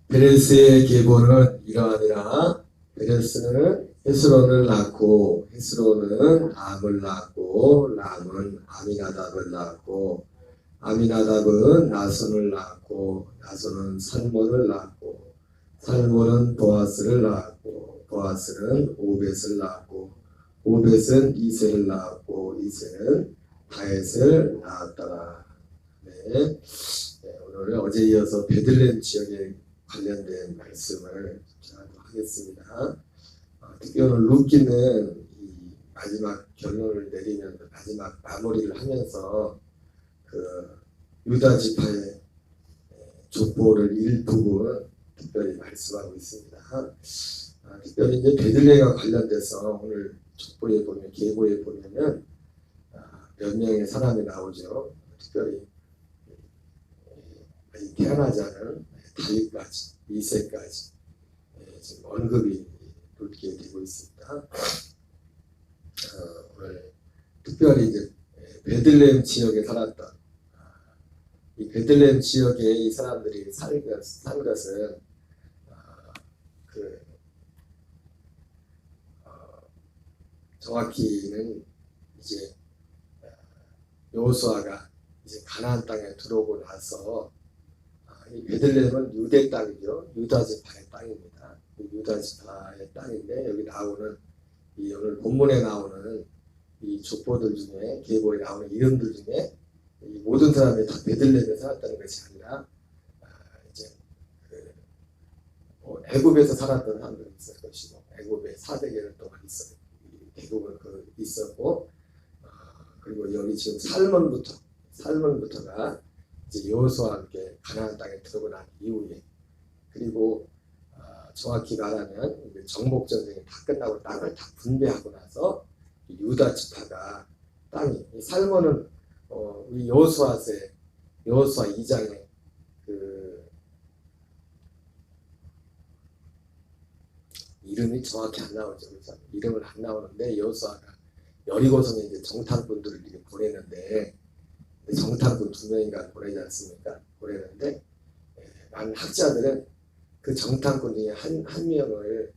베레스의 계보는 이러하니라. 베레스는 헤스론을 낳고 헤스론은 람을 낳고 람은 아미나답을 낳고 아미나답은 나손을 낳고 나손은 살몬을 낳고 살몬은 보아스를 낳고 보아스는 오벳을 낳고 오벳은 이세를 낳고 이세는 다윗을 낳았더라. 네. 오늘 어제 이어서 베들레헴 지역에 관련된 말씀을 하겠습니다. 특히 오늘 루키는 이 마지막 결론을 내리면서 마지막 마무리를 하면서 그 유다 지파의 족보를 일부분 특별히 말씀하고 있습니다. 특별히 이제 베들레헴과 관련돼서 오늘 족보에 보면 계보에 보면은 몇 명의 사람이 나오죠. 특별히 아직 태어나지 않은 다윗까지 이세까지 지금 언급이 이렇게 되고 있습니다. 오늘 특별히 이제 베들레헴 지역에 살았던 이 베들레헴 지역에 이 사람들이 산 것은 정확히는 이제 여호수아가 이제 가나안 땅에 들어오고 나서 이 베들레헴은 유대 땅이죠. 유다 지파의 땅입니다. 유다 지파의 땅인데 여기 나오는 이 오늘 본문에 나오는 이 족보들 중에 계보에 나오는 이름들 중에 이 모든 사람이 다 베들레헴에 살았다는 것이 아니라 이제 애굽에서 살았던 사람들이 있을 것이고 애굽에 400년 동안 있었고 대부분 있었고 그리고 여기 지금 살몬부터가 이제 여호수아와 함께 가나안 땅에 들어오고 난 이후에 그리고 정확히 말하면 정복 전쟁이 다 끝나고 땅을 다 분배하고 나서 유다 지파가 땅이 살몬은 우리 여호수아 2장에 이름이 정확히 안 나오죠. 그래서 이름은 안 나오는데 여호수아가 여리고성에 이제 정탐꾼들을 이렇게 보내는데 정탐꾼 2명인가 보내지 않습니까? 보내는데 많은 학자들은 그 정탐꾼 중에 한 명을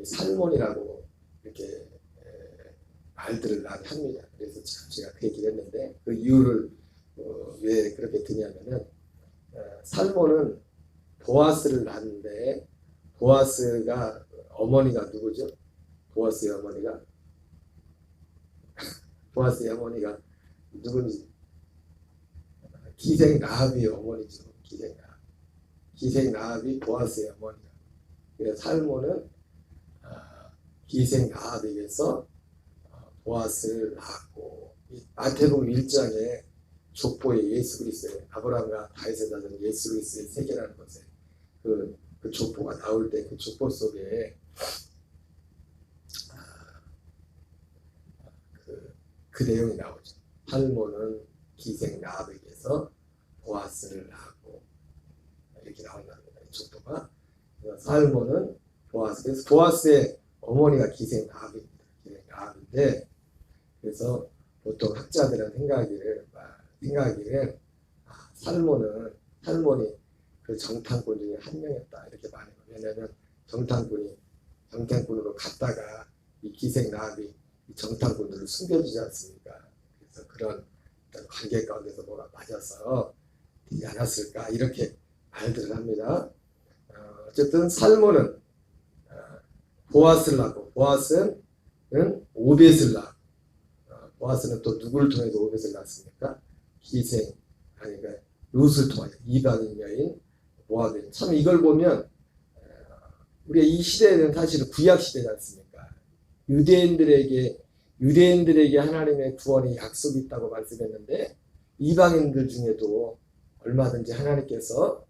살몬이라고 이렇게 말들을 많이 합니다. 그래서 제가 그 얘기를 했는데 그 이유를 왜 그렇게 드냐면은 살몬은 보아스를 낳는데 보아스가 어머니가 누구죠? 보아스의 어머니가 누군지 기생 라합의 어머니죠. 기생 라합이 보아스의 어머니가. 그래서 살몬은 기생 라합에게서 보아스를 낳았고 마태복음 1장에 족보에 예수 그리스도의 아브라함과 다윗의 자손 예수 그리스도의 세계라는 것에 그 족보가 나올 때 그 족보 속에 그 내용이 나오죠. 살몬은 기생 라합에게서 보아스를 낳았고 이렇게 나온답니다. 이 족보가. 살몬은 그래서 보아스의 어머니가 기생 라합인데 그래서 보통 학자들은 생각하기를 살몬이 그 정탐꾼 중에 한 명이었다 이렇게 말해요. 왜냐하면 정탐꾼으로 갔다가 이 기생 라합이 이 정탐꾼들을 숨겨주지 않습니까? 그래서 그런 관계 가운데서 뭐가 맞아서 되지 않았을까 이렇게 말들을 합니다. 어쨌든 살몬은 보아스를 낳고 보아스는 오벳을 낳고 보아스는 또 누구를 통해서 오벳을 낳습니까? 그러니까 룻을 통하여 이방인 여인 모압인. 참 이걸 보면 우리가 이 시대에는 사실은 구약 시대지 않습니까? 유대인들에게 하나님의 구원의 약속이 있다고 말씀했는데 이방인들 중에도 얼마든지 하나님께서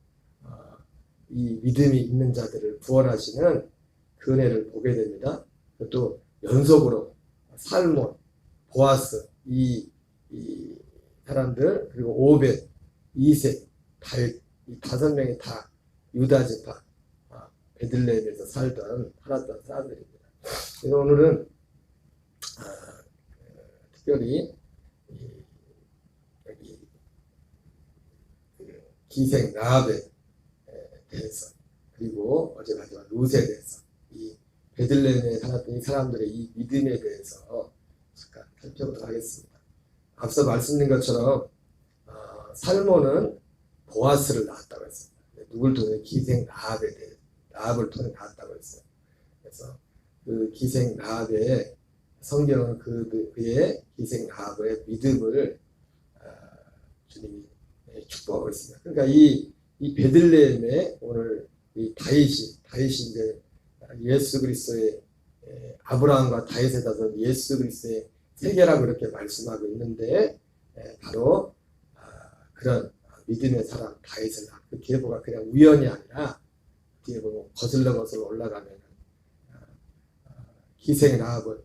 이 믿음이 있는 자들을 구원하시는 그 은혜를 보게 됩니다. 또 연속으로 살몬, 보아스 이 사람들 그리고 오벳, 이색, 다윗 이 5명이 다 유다 지파 베들레헴에서 살았던 사람들입니다. 그래서 오늘은 특별히 여기 기생 라합에 대해서, 그리고 어제 마지막 룻에 대해서, 이 베들레헴에 살았던 이 사람들의 이 믿음에 대해서 잠깐 살펴보도록 하겠습니다. 앞서 말씀드린 것처럼 살몬은 보아스를 낳았다고 했습니다. 누굴 통해? 기생 라합을 통해 낳았다고 했어요. 그래서 그 기생 라합의 성경은 그의 기생 라합의 믿음을 주님이 축복하고 있습니다. 그러니까 이 베들레헴에 오늘 이 다윗이 이제 예수 그리스도의 아브라함과 다윗에 따른 예수 그리스도의 세계라고 이렇게 말씀하고 있는데, 바로 그런 믿음의 사람 다윗을 낳은 그 계보가 그냥 우연이 아니라 뒤에 보면 거슬러 올라가면 기생 라합은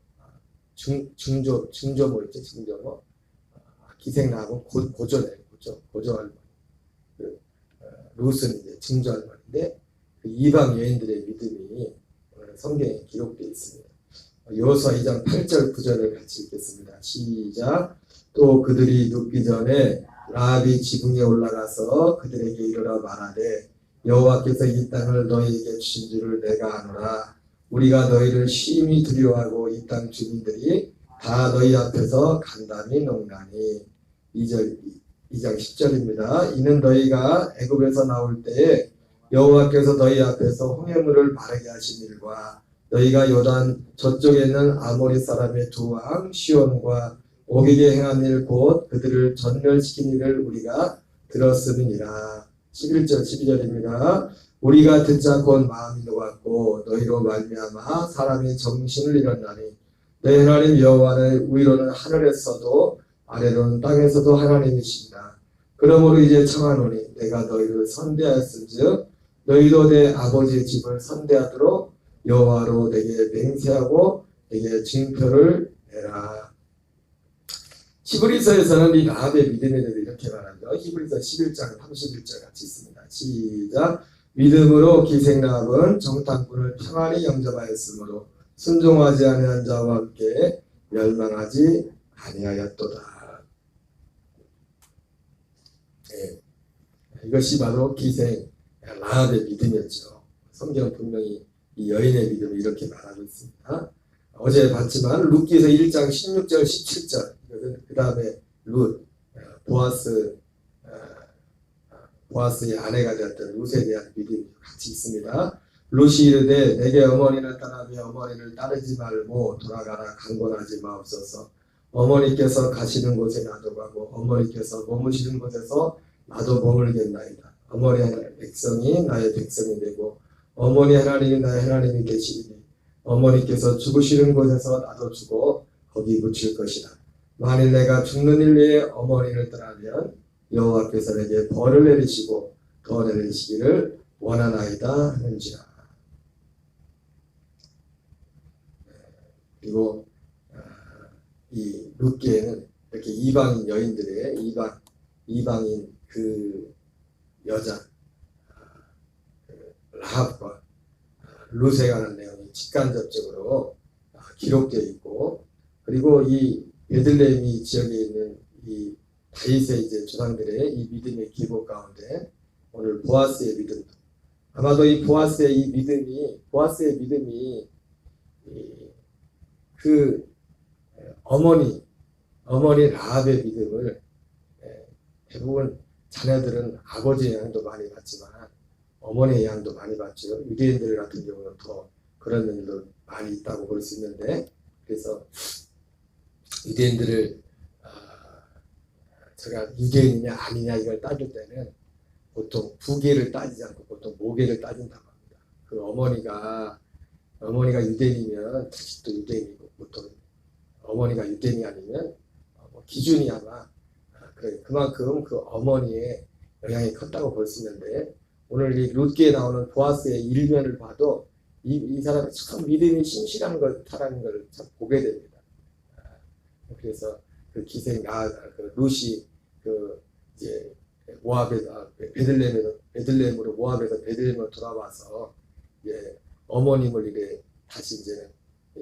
중조모 있죠, 중조모. 기생 라합은 고조 할머니. 룻은 이제 증조 할머니인데, 그 이방 여인들의 믿음이 오늘 성경에 기록되어 있습니다. 여호수아 2장 8절 9절을 같이 읽겠습니다. 시작. 또 그들이 눕기 전에 라합이 지붕에 올라가서 그들에게 이르러 말하되, 여호와께서 이 땅을 너희에게 주신 줄을 내가 아노라. 우리가 너희를 심히 두려워하고 이 땅 주민들이 다 너희 앞에서 간담이 농나니. 2장 10절입니다. 이는 너희가 애굽에서 나올 때에 여호와께서 너희 앞에서 홍해물을 마르게 하신 일과 너희가 요단 저쪽에 있는 아모리 사람의 두 왕 시온과 오기게 행한 일 곧 그들을 전멸시킨 일을 우리가 들었음이니라. 11절 12절입니다. 우리가 듣자 곧 마음이 녹았고 너희로 말미암아 사람이 정신을 잃었나니 내 하나님 여호와는 위로는 하늘에서도 아래로는 땅에서도 하나님이시니라. 그러므로 이제 청하노니 내가 너희를 선대하였은즉 너희도 내 아버지의 집을 선대하도록 여호와로 내게 맹세하고 내게 징표를 내라. 히브리서에서는 이 라합의 믿음에 대해서 이렇게 말하죠. 히브리서 11장 31절 같이 있습니다. 시작. 믿음으로 기생 라합은 정탐꾼을 평안히 영접하였으므로 순종하지 아니한 자와 함께 멸망하지 아니하였도다. 네. 이것이 바로 기생 라합의 믿음이었죠. 성경은 분명히 이 여인의 믿음을 이렇게 말하고 있습니다. 어제 봤지만 룻기서 1장 16절 17절, 그 다음에 룻, 보아스의 아내가 되었던 룻에 대한 믿음이 같이 있습니다. 룻이 이르되 내게 어머니를 따르며 어머니를 따르지 말고 돌아가라. 강권하지 마옵소서. 어머니께서 가시는 곳에 나도 가고 어머니께서 머무시는 곳에서 나도 머물겠나이다. 어머니 백성이 나의 백성이 되고 어머니 하나님이 나의 하나님이 되시리니 어머니께서 죽으시는 곳에서 나도 죽어 거기 묻힐 것이다. 만일 내가 죽는 일 위에 어머니를 떠나면 여호와께서 내게 벌을 내리시고 더 내리시기를 원하나이다 하는지라. 그리고 이 룻기에는 이렇게 이방인 여인들의 이방인 그 여자 라합과 룻에 관한 내용이 직간접적으로 기록되어 있고, 그리고 이 베들레헴 지역에 있는 이 다윗의 이제 조상들의 이 믿음의 기복 가운데 오늘 보아스의 믿음도, 아마도 이 보아스의 믿음이 그 어머니 라합의 믿음을, 대부분 자녀들은 아버지의 영향도 많이 받지만 어머니의 영향도 많이 받죠. 유대인들 같은 경우는 더 그런 면도 많이 있다고 볼 수 있는데, 그래서 유대인들을 제가 유대인이냐 아니냐 이걸 따질 때는 보통 부계를 따지지 않고 보통 모계를 따진다고 합니다. 그 어머니가 유대인이면 자식도 유대인이고, 보통 어머니가 유대인이 아니면 기준이 아마 그만큼 그 어머니의 영향이 컸다고 볼 수 있는데, 오늘 이 룻기에 나오는 보아스의 일면을 봐도 이 사람이 참 믿음이 신실한 것이라는 걸 참 보게 됩니다. 그래서 그 기생 그 룻이 그 이제 모압에서 베들레헴으로 모압에서 베들레헴으로 돌아와서 이제 어머님을 이래 다시 이제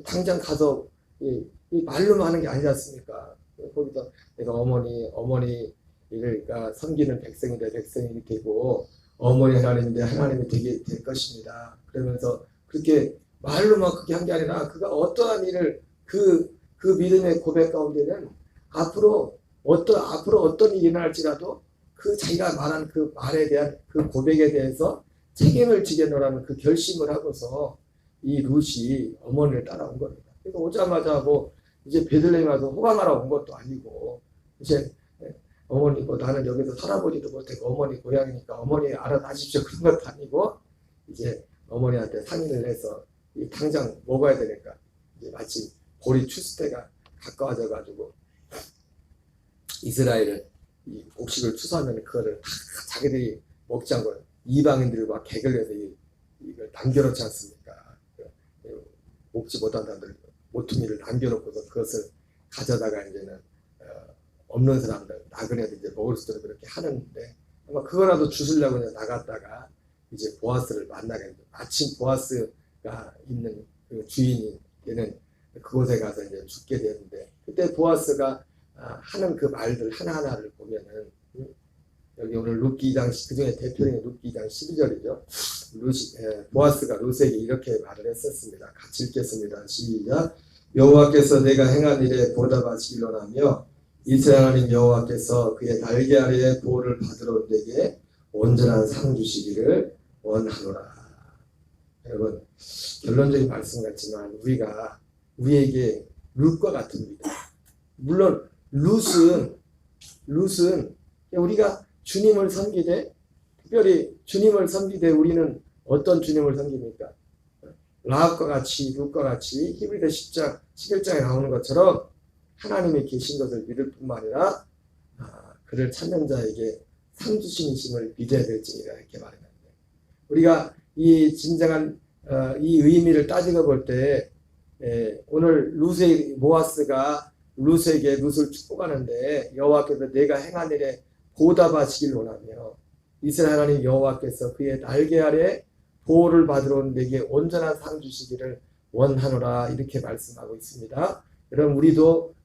당장 가서 이 말로만 하는 게 아니지 않습니까? 거기서 내가 어머니 그러니까 섬기는 백성인데 백성이 되고 어머니 하나님인데 하나님이 되게 될 것입니다. 그러면서 그렇게 말로만 그렇게 한 게 아니라 그가 어떠한 일을 그 믿음의 고백 가운데는 앞으로 어떤 일이 일어날지라도 그 자기가 말한 그 말에 대한 그 고백에 대해서 책임을 지겠노라는 그 결심을 하고서 이 룻이 어머니를 따라온 겁니다. 그래서 오자마자 뭐 이제 베들레헴 와서 호강하러 온 것도 아니고 이제 어머니 뭐 나는 여기서 살아보지도 못하고 어머니 고향이니까 어머니 알아다십시오 그런 것도 아니고 이제 어머니한테 상의를 해서 이 당장 먹어야 되니까 이제 마침 보리 추수 때가 가까워져 가지고 이스라엘은 이 곡식을 추수하면 그거를 자기들이 먹지 않고 이방인들과 객을 해서 이걸 남겨놓지 않습니까? 먹지 못한 사람들 모퉁이를 남겨놓고서 그것을 가져다가 이제는 없는 사람들 나그네들 이제 먹을 수 있도록 그렇게 하는데 아마 그거라도 주시려고 이제 나갔다가 이제 보아스를 만나게 됩니다. 마침 보아스가 있는 그 주인이 되는 그곳에 가서 이제 죽게 되는데 그때 보아스가 하는 그 말들 하나하나를 보면은 여기 오늘 룻기 2장 그중에 대표적인 룻기 2장 12절이죠. 보아스가 룻에게 이렇게 말을 했었습니다. 같이 읽겠습니다. 시작. 여호와께서 내가 행한 일에 보답하시길 원하며 이스라엘 하나님 여호와께서 그의 날개 아래에 보호를 받으러 온 데게 온전한 상 주시기를 원하노라. 여러분 결론적인 말씀 같지만 우리에게 룻과 같은 믿음. 물론 룻은 우리가 주님을 섬기되 특별히 주님을 섬기되 우리는 어떤 주님을 섬깁니까? 라합과 같이 룻과 같이 히브리서 10장 11장에 나오는 것처럼 하나님이 계신 것을 믿을 뿐만 아니라 그를 찾는 자에게 상 주신이심을 믿어야 될지니라 이렇게 말합니다. 우리가 이 진정한 이 의미를 따지고 볼 때 오늘 보아스가 룻에게 룻을 축복하는데 여호와께서 내가 행한 일에 보답하시길 원하며 이스라엘 하나님 여호와께서 그의 날개 아래 보호를 받으러 온 내게 온전한 상 주시기를 원하노라 이렇게 말씀하고 있습니다. 여러분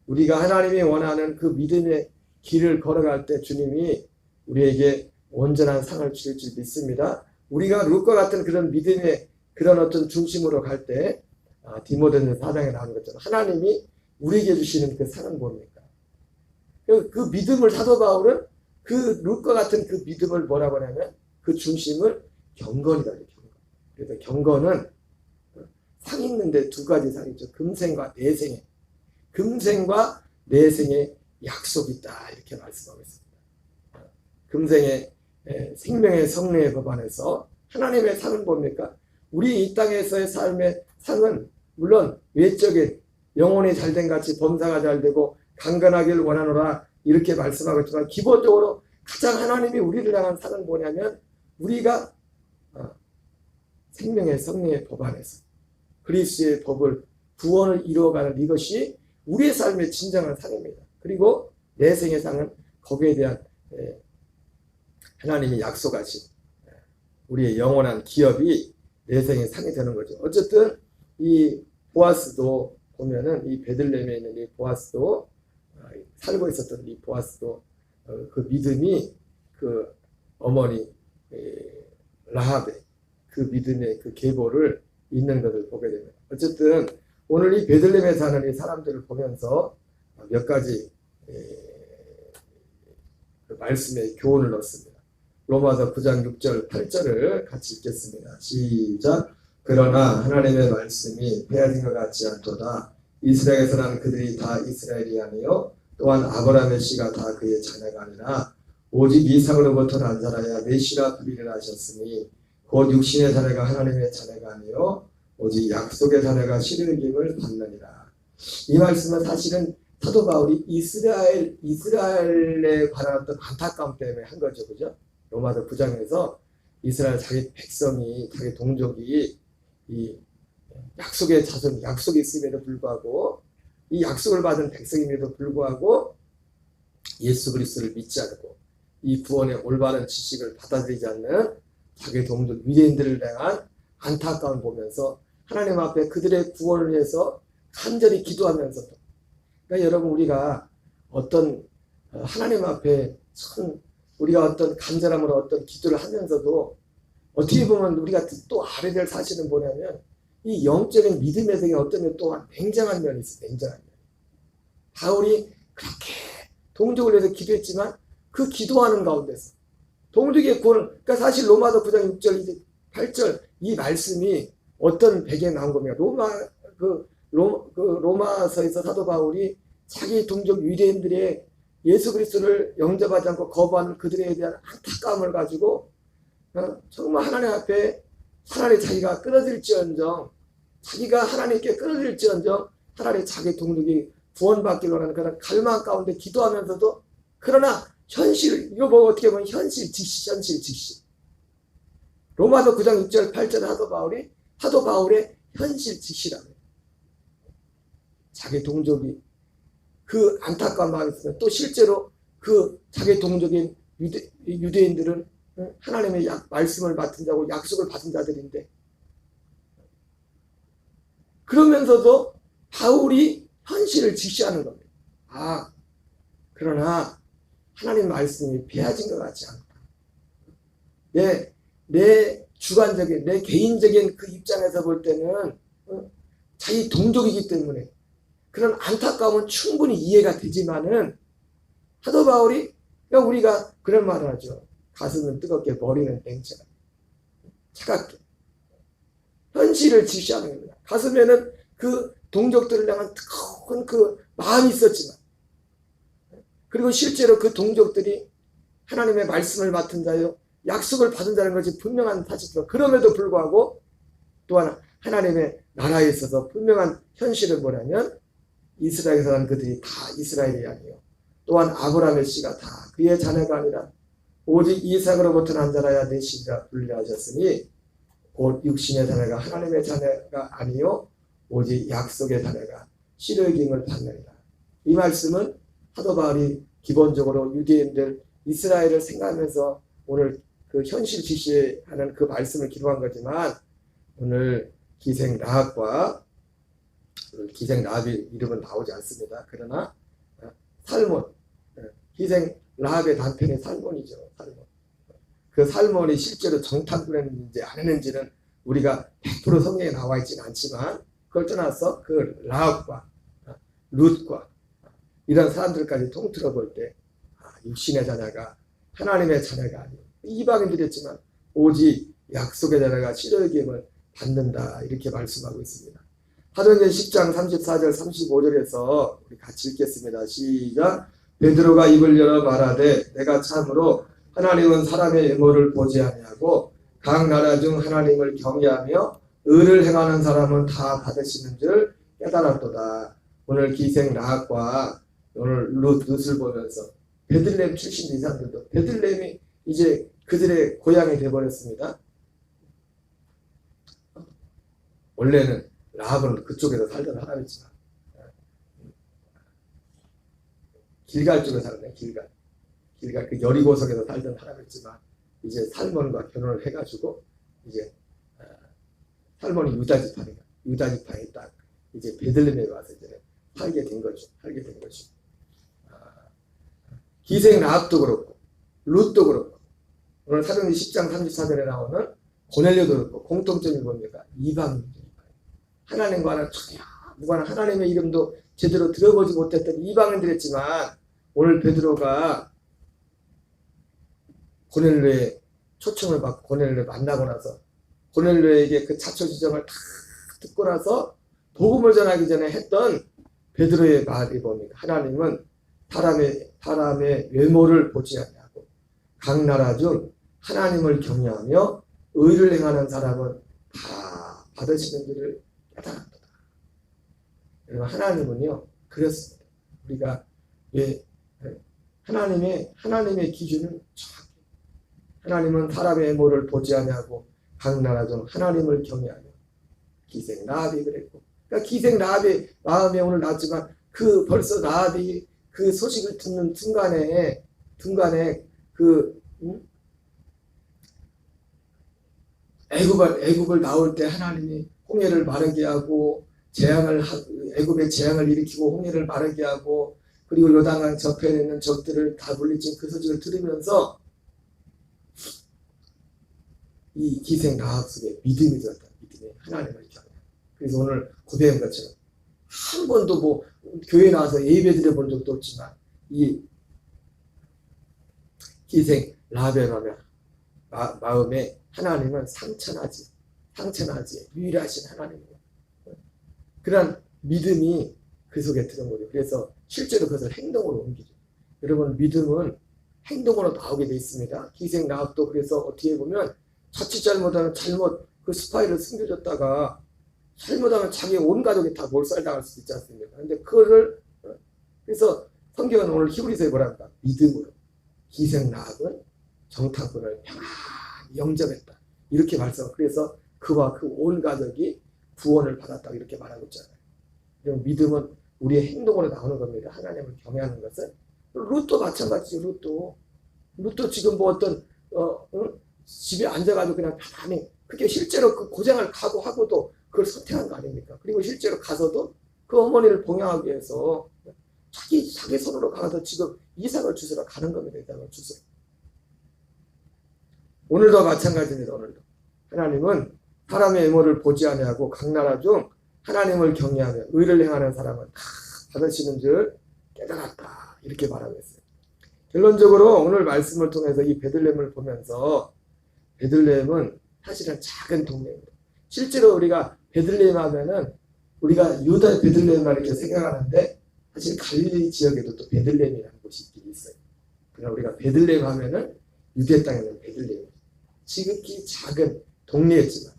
우리가 하나님이 원하는 그 믿음의 길을 걸어갈 때 주님이 우리에게 온전한 상을 주실 줄 믿습니다. 우리가 룻과 같은 그런 믿음의 그런 어떤 중심으로 갈 때 디모데전서 4장에 나오는 것처럼 하나님이 우리에게 주시는 그 상은 뭡니까? 그 믿음을 사도 바울은 그 룻과 같은 그 믿음을 뭐라고 하냐면 그 중심을 경건이다. 그래서 경건은 상 있는데 두 가지 상이 있죠. 금생과 내생의 약속이 있다. 이렇게 말씀하고 있습니다. 금생의 생명의 성령의 법 안에서 하나님의 상은 뭡니까? 우리 이 땅에서의 삶의 상은 물론 외적인 영혼이 잘된 같이 범사가 잘되고 강건하기를 원하노라 이렇게 말씀하고 있지만 기본적으로 가장 하나님이 우리를 향한 상은 뭐냐면 우리가 생명의 성령의 법 안에서 그리스도의 법을 구원을 이루어가는 이것이 우리의 삶의 진정한 상입니다. 그리고 내생의 상은 거기에 대한 하나님이 약속하신 우리의 영원한 기업이 내생의 상이 되는 거죠. 어쨌든 이 보아스도 보면은 이 베들레헴에 있는 이 보아스도 살고 있었던 이 보아스도 그 믿음이 그 어머니 라합의 그 믿음의 그 계보를 잇는 것을 보게 됩니다. 어쨌든 오늘 이 베들레헴에 사는 이 사람들을 보면서 몇 가지 그 말씀에 교훈을 얻습니다. 로마서 9장 6절 8절을 같이 읽겠습니다. 시작. 그러나 하나님의 말씀이 빼앗긴 것 같지 않도다. 이스라엘에서 난 그들이 다 이스라엘이 아니요 또한 아브라함의 씨가 다 그의 자녀가 아니라 오직 이삭으로부터 난 자라야 메시라 부리를 하셨으니 곧 육신의 자녀가 하나님의 자녀가 아니요 오직 약속의 자녀가 씨를 받느니라. 이 말씀은 사실은 사도 바울이 이스라엘에 관한 어떤 안타까움 때문에 한 거죠. 그죠? 로마서 9장에서 이스라엘 자기 백성이 자기 동족이 이 약속의 자손 약속이 있음에도 불구하고 이 약속을 받은 백성임에도 불구하고 예수 그리스도를 믿지 않고 이 구원의 올바른 지식을 받아들이지 않는 자기 동족 유대인들을 향한 안타까움을 보면서 하나님 앞에 그들의 구원을 위해서 간절히 기도하면서도 그러니까 여러분 우리가 어떤 하나님 앞에 참 우리가 어떤 간절함으로 어떤 기도를 하면서도 어떻게 보면 우리가 또 알아야 될 사실은 뭐냐면 이 영적인 믿음의 세계 어떤 면 또한 냉정한 면이 있어요. 냉정한 면. 바울이 그렇게 동족을 위해서 기도했지만 그 기도하는 가운데서 동족의 구원을, 그러니까 사실 로마서 9장 6절 이제 8절 이 말씀이 어떤 배경에 나온 겁니까? 로마서에서 사도 바울이 자기 동족 유대인들의 예수 그리스도를 영접하지 않고 거부하는 그들에 대한 안타까움을 가지고 정말 하나님 앞에 차라리 자기가 끊어질지언정, 자기가 하나님께 끊어질지언정 차라리 자기 동족이 구원받기를 원하는 그런 갈망 가운데 기도하면서도, 그러나 현실, 이거 뭐 어떻게 보면 현실 직시. 로마서 9장 6절 8절 사도 바울의 현실 직시라는 거예요. 자기 동족이 그 안타까운 마음이 있으면 또 실제로 그 자기 동족인 유대인들은 하나님의 말씀을 맡은 자고 약속을 받은 자들인데, 그러면서도 바울이 현실을 직시하는 겁니다. 그러나 하나님 말씀이 폐해진 것 같지 않다. 내 주관적인, 내 개인적인 그 입장에서 볼 때는 자기 동족이기 때문에 그런 안타까움은 충분히 이해가 되지만은, 사도 바울이, 그러니까 우리가 그런 말을 하죠. 가슴은 뜨겁게 머리는 냉철하게, 차갑게. 현실을 직시하는 겁니다. 가슴에는 그 동족들을 향한 뜨거운 그 마음이 있었지만, 그리고 실제로 그 동족들이 하나님의 말씀을 맡은 자요 약속을 받은 자는 것이 분명한 사실이죠. 그럼에도 불구하고 또한 하나님의 나라에 있어서 분명한 현실은 뭐냐면, 이스라엘에서 난 그들이 다 이스라엘이 아니요 또한 아브라함의 씨가 다 그의 자녀가 아니라 오직 이삭으로부터 난 자라야 내 씨가 불리라 하셨으니, 곧 육신의 자녀가 하나님의 자녀가 아니요 오직 약속의 자녀가 씨를 기임을 받느니라. 이 말씀은 사도 바울이 기본적으로 유대인들 이스라엘을 생각하면서 오늘 그 현실 지시하는 그 말씀을 기록한 거지만, 오늘 기생 라합과 기생 라합의 이름은 나오지 않습니다. 그러나 살몬, 기생 라합의 남편이 살몬이죠. 살몬. 그 살몬이 실제로 정탐꾼했는지 안 했는지는 우리가 100% 성경에 나와 있지는 않지만, 그걸 떠나서 그 라합과 룻과 이런 사람들까지 통틀어 볼 때 육신의 자녀가 하나님의 자녀가 아니고 이방인들이었지만 오직 약속의 자녀가 씨를 기임을 받는다, 이렇게 말씀하고 있습니다. 사도행전 10장 34절 35절에서 우리 같이 읽겠습니다. 시작. 베드로가 입을 열어 말하되 내가 참으로 하나님은 사람의 외모를 보지 아니하고 각 나라 중 하나님을 경외하며 의를 행하는 사람은 다 받으시는 줄 깨달았도다. 오늘 기생 라합과 오늘 룻을 보면서 베들레헴 출신 이 사람들도 베들레헴이 이제 그들의 고향이 되어버렸습니다. 원래는 라합은 그쪽에서 살던 사람이지만 길갈 쪽에 살았네. 길갈 그 여리고성에서 살던 사람이지만 이제 살몬과 결혼을 해가지고 이제 살몬이 유다 지파에 딱 이제 베들레헴에 와서 이제 살게 된 거죠. 기생 라합도 그렇고 룻도 그렇고 오늘 사도행전 10장 34절에 나오는 고넬료도 그렇고 공통점이 뭡니까? 이방인들. 하나님과는 전혀 무관한, 하나님의 이름도 제대로 들어보지 못했던 이방인들이었지만, 오늘 베드로가 고넬료의 초청을 받고 고넬료를 만나고 나서 고넬료에게 그 자초지정을 다 듣고 나서 복음을 전하기 전에 했던 베드로의 말이 뭡니까? 하나님은 사람의 외모를 보지 아니하고 각 나라 중 하나님을 경외하며 의를 행하는 사람은 다 받으시는 줄을 깨달았다. 여러분, 하나님은요 그렇습니다. 우리가 왜 하나님의 기준은 정확히, 하나님은 사람의 외모를 보지 아니하고 각 나라 중 하나님을 경외하며, 기생 라합이 그랬고, 그러니까 기생 라합의 마음에 오늘 나왔지만 그 벌써 라합이 그 소식을 듣는 순간에 그 애굽을 나올 때 하나님이 홍해를 마르게 하고 애굽의 재앙을 일으키고 홍해를 마르게 하고 그리고 요단강 저편에 있는 적들을 다 물리친 그 소식을 들으면서 이 기생 라합 속에 믿음이 들었다. 믿음이 하나님을 경외. 그래서 오늘 고백한 것처럼 한 번도 뭐 교회 나와서 예배 드려본 적도 없지만 이 기생 라합의 마음에 하나님은 상처나지 유일하신 하나님이에요. 그런 믿음이 그 속에 들은 거죠. 그래서 실제로 그것을 행동으로 옮기죠. 여러분 믿음은 행동으로 나오게 돼 있습니다. 기생 라합도 그래서 어떻게 보면 자칫 잘못하면 그 스파이를 숨겨줬다가 잘못하면 자기 온 가족이 다 몰살당할 수도 있지 않습니까? 근데 그거를 그래서 성경은 오늘 히브리서에 뭐랍니까? 믿음으로 기생 라합은 정탐꾼을 평안히 영접했다. 이렇게 말씀. 그래서 그와 그 온 가족이 구원을 받았다. 이렇게 말하고 있잖아요. 그럼 믿음은 우리의 행동으로 나오는 겁니다. 하나님을 경외하는 것은. 룻도 마찬가지죠. 룻도 지금 뭐 어떤 집에 앉아가지고 그냥 편안히 그게 실제로 그 고생을 각오하고도 그걸 선택한 거 아닙니까? 그리고 실제로 가서도 그 어머니를 봉양하기 위해서 자기 손으로 가서 지금 이삭을 주스러 가는 겁니다. 이삭을 주스러. 오늘도 마찬가지입니다. 오늘도 하나님은 사람의 외모를 보지 아니하고 각 나라 중 하나님을 경외하며 의를 행하는 사람은 다 받으시는 줄 깨달았다. 이렇게 말하고 있어요. 결론적으로 오늘 말씀을 통해서 이 베들레헴을 보면서 베들레헴은 사실은 작은 동네입니다. 실제로 우리가 베들레헴 하면은 우리가 유다의 베들레헴만 이렇게 생각하는데 사실 갈릴리 지역에도 또 베들레헴이라는 곳이 있긴 있어요. 그러나 우리가 베들레헴 하면은 유대 땅에는 베들레헴. 지극히 작은 동네였지만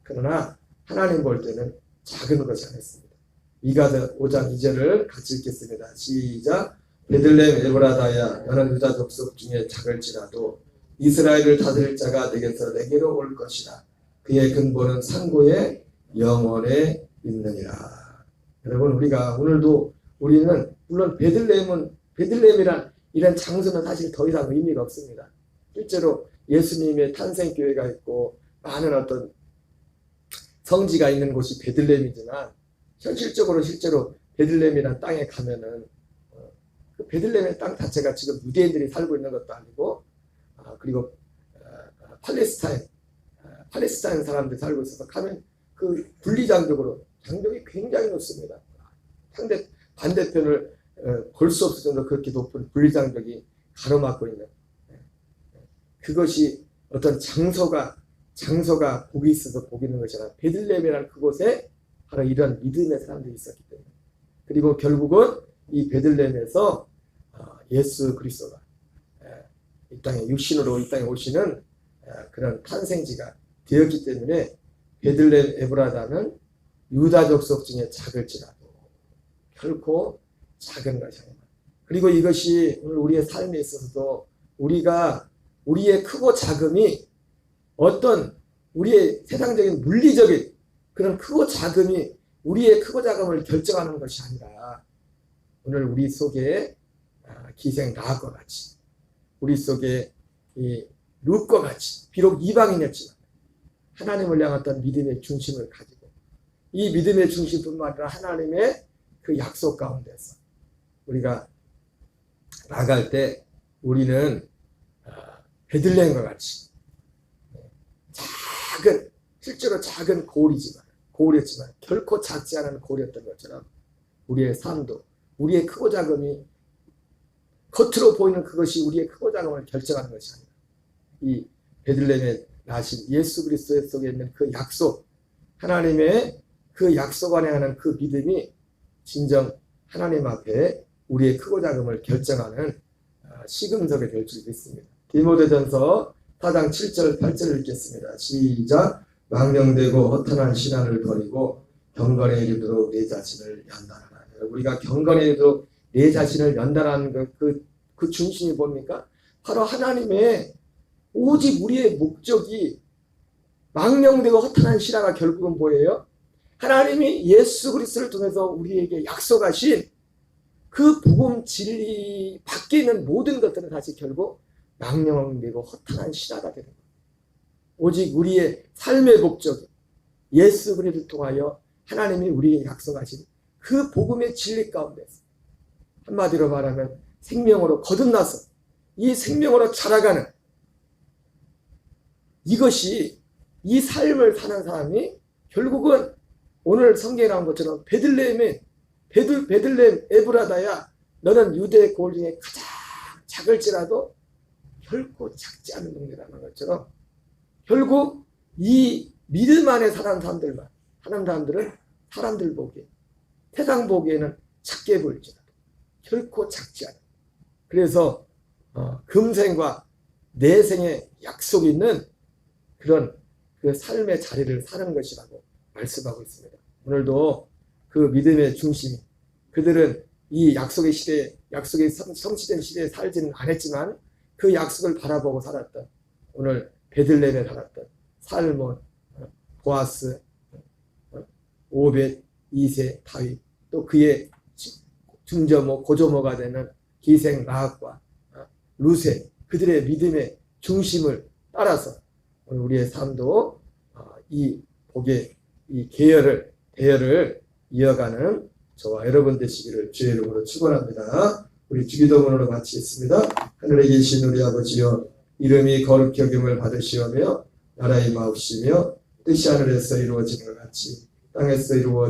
그러나 하나님 볼 때는 작은 것이 아니었습니다. 미가서 5장 2절을 같이 읽겠습니다. 시작. 베들레헴 에브라다야 너는 유다 족속 중에 작을지라도 이스라엘을 다스릴 자가 내게서 내게로 올 것이라. 그의 근본은 상고에 영원에 있느니라. 여러분 우리가 오늘도 우리는 물론 베들레헴이란 이런 장소는 사실 더 이상 의미가 없습니다. 실제로 예수님의 탄생교회가 있고 많은 어떤 성지가 있는 곳이 베들레헴이지만 현실적으로 실제로 베들레헴이라는 땅에 가면은 그 베들레헴의 땅 자체가 지금 유대인들이 살고 있는 것도 아니고 그리고 팔레스타인 사람들이 살고 있어서 가면 그 분리장벽으로 장벽이 굉장히 높습니다. 반대편을 볼 수 없을 정도로 그렇게 높은 분리장벽이 가로막고 있는 그것이 어떤 장소가 복이 있어서 복이 있는 것이 아니라 베들레헴이라는 그곳에 바로 이런 믿음의 사람들이 있었기 때문에 그리고 결국은 이 베들레헴에서 예수 그리스도가 이 땅에 육신으로 이 땅에 오시는 그런 탄생지가 되었기 때문에 베들레헴 에브라다는 유다 족속 중에 작을지라도 결코 작은 것이 아니다. 그리고 이것이 오늘 우리의 삶에 있어서도 우리의 크고 작음이 어떤 우리의 세상적인 물리적인 그런 크고 작음이 우리의 크고 작음을 결정하는 것이 아니라 오늘 우리 속에 기생 라합과 같이 우리 속에 이 룻과 같이 비록 이방인이었지만 하나님을 향했던 믿음의 중심을 가지고 이 믿음의 중심뿐만 아니라 하나님의 그 약속 가운데서 우리가 나갈 때 우리는 베들레헴과 같이 실제로 작은 고울이었지만 결코 작지 않은 고울이었던 것처럼 우리의 삶도 우리의 크고 작음이 겉으로 보이는 그것이 우리의 크고 작음을 결정하는 것이 아니라 이 베들레헴에 나신 예수 그리스도 속에 있는 그 약속 하나님의 그 약속 안에 하는 그 믿음이 진정 하나님 앞에 우리의 크고 작음을 결정하는 시금석이 될 줄 믿습니다. 디모데전서 4장 7절 8절을 읽겠습니다. 시작. 망령되고 허탄한 신앙을 버리고 경건에 이르도록 내 자신을 연단하라. 우리가 경건에 이르도록 내 자신을 연단하는 그 중심이 뭡니까? 바로 하나님의 오직 우리의 목적이 망령되고 허탄한 신앙가 결국은 뭐예요? 하나님이 예수 그리스도를 통해서 우리에게 약속하신 그 복음 진리 밖에 있는 모든 것들은 사실 결국 망령되고 허탄한 신화가 되는 거예요. 오직 우리의 삶의 목적이 예수 그리스도를 통하여 하나님이 우리에게 약속하신 그 복음의 진리 가운데서 한마디로 말하면 생명으로 거듭나서 이 생명으로 자라가는 이것이 이 삶을 사는 사람이 결국은 오늘 성경에 나온 것처럼 베들레헴 에브라다야 너는 유대 고을 중에 가장 작을지라도 결코 작지 않은 동네라는 것처럼 결국 이 믿음 안에 사는 사람들은 사람들 보기에 세상 보기에는 작게 보일지라도 결코 작지 않아. 그래서 금생과 내생의 약속이 있는 그런 그 삶의 자리를 사는 것이라고 말씀하고 있습니다. 오늘도 그 믿음의 중심이 그들은 이 약속의 시대에 약속이 성취된 시대에 살지는 않았지만 그 약속을 바라보고 살았던 오늘 베들레헴에 살았던 살몬, 보아스, 오벳, 이세, 다윗 또 그의 중저모, 고조모가 되는 기생 라합과 루세 그들의 믿음의 중심을 따라서 오늘 우리의 삶도 이 복의 이 대열을 이어가는 저와 여러분 되시기를 주의 이름으로 축원합니다. 우리 주기도문으로 마치겠습니다. 하늘에 계신 우리 아버지여 이름이 거룩히 여김을 받으시오며 나라의 마옵시며 뜻이 하늘에서 이루어지는 것 같이 땅에서 이루어지는